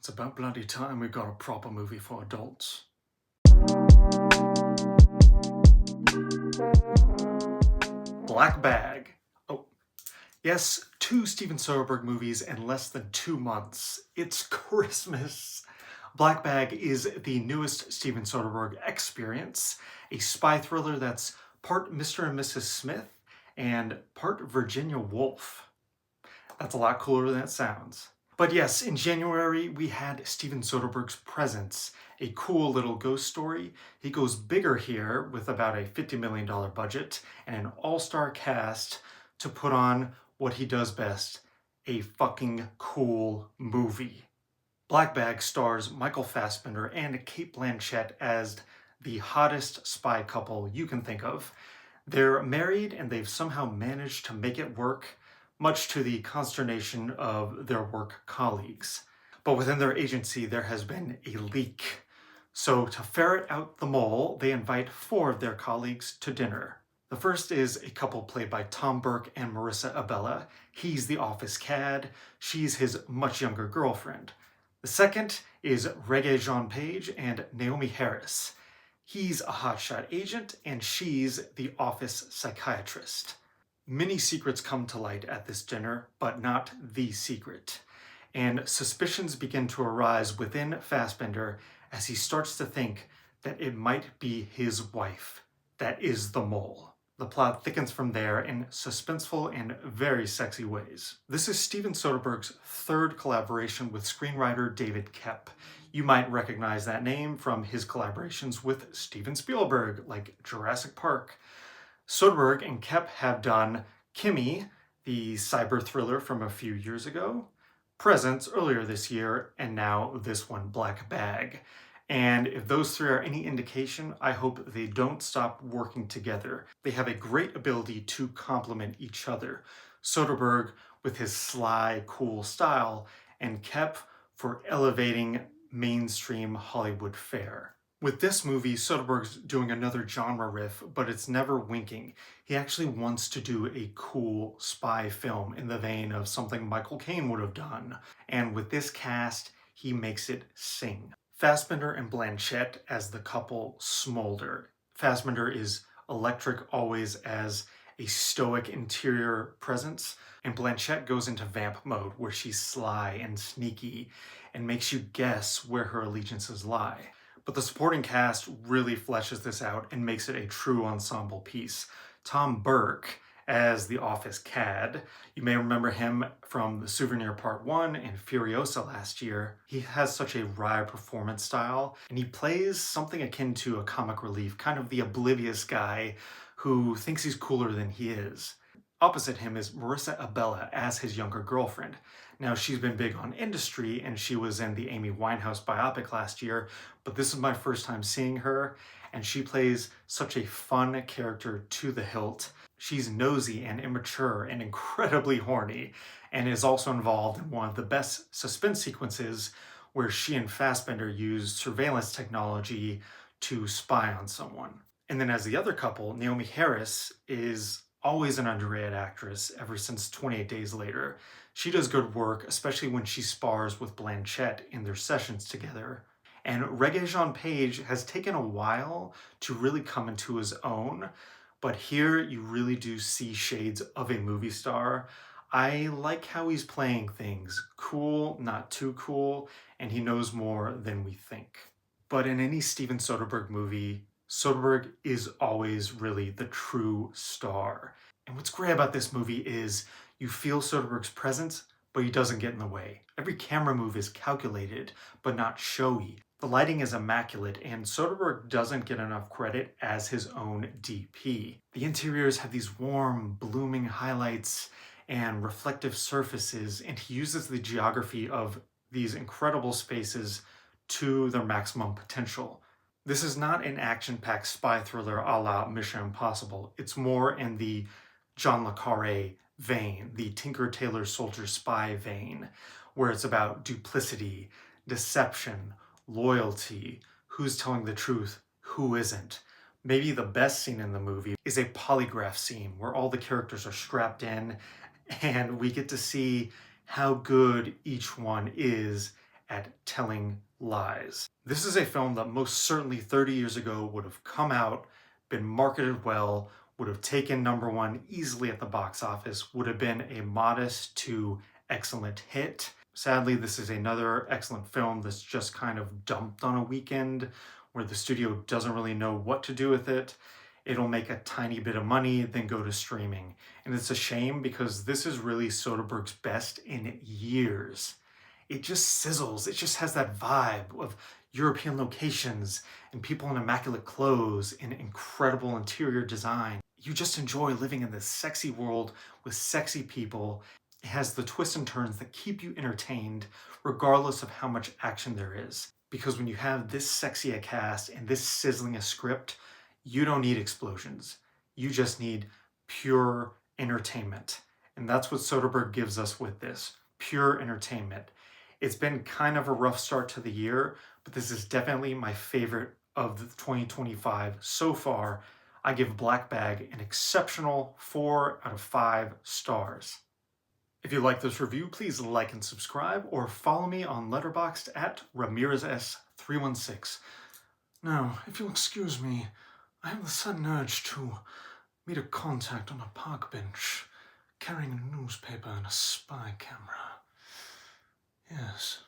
It's about bloody time we got a proper movie for adults. Black Bag. Oh, yes, 2 Steven Soderbergh movies in less than 2 months. It's Christmas. Black Bag is the newest Steven Soderbergh experience, a spy thriller that's part Mr. and Mrs. Smith and part Virginia Woolf. That's a lot cooler than it sounds. But yes, in January, we had Steven Soderbergh's Presence, a cool little ghost story. He goes bigger here with about a $50 million budget and an all-star cast to put on what he does best, a fucking cool movie. Black Bag stars Michael Fassbender and Cate Blanchett as the hottest spy couple you can think of. They're married and they've somehow managed to make it work, much to the consternation of their work colleagues. But within their agency, there has been a leak. So to ferret out the mole, they invite 4 of their colleagues to dinner. The first is a couple played by Tom Burke and Marissa Abella. He's the office cad, she's his much younger girlfriend. The second is Regé-Jean Page and Naomi Harris. He's a hotshot agent and she's the office psychiatrist. Many secrets come to light at this dinner, but not the secret. And suspicions begin to arise within Fassbender as he starts to think that it might be his wife that is the mole. The plot thickens from there in suspenseful and very sexy ways. This is Steven Soderbergh's 3rd collaboration with screenwriter David Koepp. You might recognize that name from his collaborations with Steven Spielberg, like Jurassic Park. Soderbergh and Koepp have done Kimi, the cyber thriller from a few years ago, Presence earlier this year, and now this one, Black Bag. And if those 3 are any indication, I hope they don't stop working together. They have a great ability to complement each other. Soderbergh with his sly, cool style, and Koepp for elevating mainstream Hollywood fare. With this movie, Soderbergh's doing another genre riff, but it's never winking. He actually wants to do a cool spy film in the vein of something Michael Caine would have done. And with this cast, he makes it sing. Fassbender and Blanchett as the couple smolder. Fassbender is electric always as a stoic interior presence, and Blanchett goes into vamp mode where she's sly and sneaky and makes you guess where her allegiances lie. But the supporting cast really fleshes this out and makes it a true ensemble piece. Tom Burke as the office cad. You may remember him from The Souvenir Part 1 and Furiosa last year. He has such a wry performance style, and he plays something akin to a comic relief, kind of the oblivious guy who thinks he's cooler than he is. Opposite him is Marissa Abella as his younger girlfriend. Now, she's been big on industry, and she was in the Amy Winehouse biopic last year, but this is my first time seeing her, and she plays such a fun character to the hilt. She's nosy and immature and incredibly horny, and is also involved in one of the best suspense sequences where she and Fassbender use surveillance technology to spy on someone. And then as the other couple, Naomi Harris is always an underrated actress ever since 28 Days Later. She does good work, especially when she spars with Blanchett in their sessions together. And Regé-Jean Page has taken a while to really come into his own, but here you really do see shades of a movie star. I like how he's playing things. Cool, not too cool, and he knows more than we think. But in any Steven Soderbergh movie, Soderbergh is always really the true star. And what's great about this movie is you feel Soderbergh's presence, but he doesn't get in the way. Every camera move is calculated, but not showy. The lighting is immaculate, and Soderbergh doesn't get enough credit as his own DP. The interiors have these warm, blooming highlights and reflective surfaces, and he uses the geography of these incredible spaces to their maximum potential. This is not an action-packed spy thriller a la Mission Impossible. It's more in the John le Carré vein, the Tinker Tailor Soldier Spy vein, where it's about duplicity, deception, loyalty, who's telling the truth, who isn't. Maybe the best scene in the movie is a polygraph scene where all the characters are strapped in and we get to see how good each one is at telling lies. This is a film that most certainly 30 years ago would have come out, been marketed well, would have taken #1 easily at the box office, would have been a modest to excellent hit. Sadly, this is another excellent film that's just kind of dumped on a weekend where the studio doesn't really know what to do with it. It'll make a tiny bit of money, then go to streaming. And it's a shame because this is really Soderbergh's best in years. It just sizzles. It just has that vibe of European locations and people in immaculate clothes and incredible interior design. You just enjoy living in this sexy world with sexy people. It has the twists and turns that keep you entertained regardless of how much action there is. Because when you have this sexy a cast and this sizzling a script, you don't need explosions. You just need pure entertainment. And that's what Soderbergh gives us with this, pure entertainment. It's been kind of a rough start to the year, but this is definitely my favorite of the 2025 so far. I give Black Bag an exceptional 4 out of 5 stars. If you like this review, please like and subscribe or follow me on Letterboxd at RamirezS316. Now, if you'll excuse me, I have the sudden urge to meet a contact on a park bench, carrying a newspaper and a spy camera. Yes.